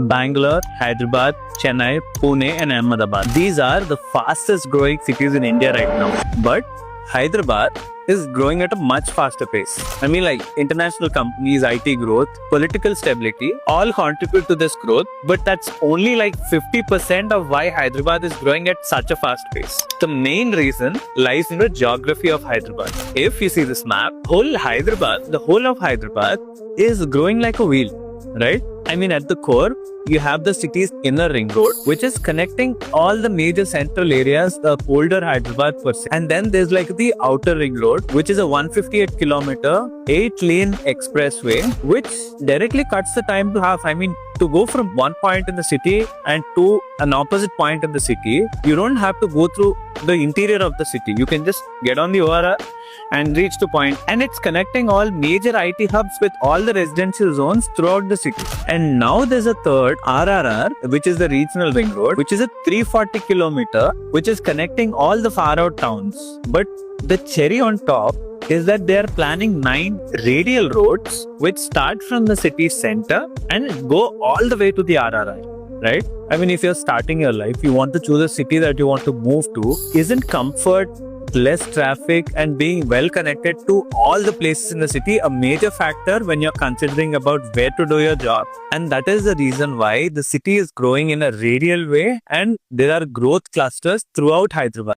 Bangalore, Hyderabad, Chennai, Pune, and Ahmedabad. These are the fastest growing cities in India right now. But Hyderabad is growing at a much faster pace. I mean, like international companies, IT growth, political stability all contribute to this growth, but that's only like 50% of why Hyderabad is growing at such a fast pace. The main reason lies in the geography of Hyderabad. If you see this map, the whole of Hyderabad is growing like a wheel, right? I mean, at the core, you have the city's inner ring road, which is connecting all the major central areas of older Hyderabad per se. And then there's like the outer ring road, which is a 158-kilometer, 8-lane expressway, which directly cuts the time to half. I mean, to go from one point in the city and to an opposite point in the city, you don't have to go through the interior of the city. You can just get on the ORR and reach the point, and it's connecting all major IT hubs with all the residential zones throughout the city. And now there's a third RRR, which is the regional ring road, which is a 340-kilometer, which is connecting all the far out towns. But the cherry on top is that they are planning 9 radial roads which start from the city center and go all the way to the RRI, right? I mean, if you're starting your life, you want to choose a city that you want to move to. Isn't comfort, less traffic, and being well connected to all the places in the city a major factor when you're considering about where to do your job? And that is the reason why the city is growing in a radial way, and there are growth clusters throughout Hyderabad.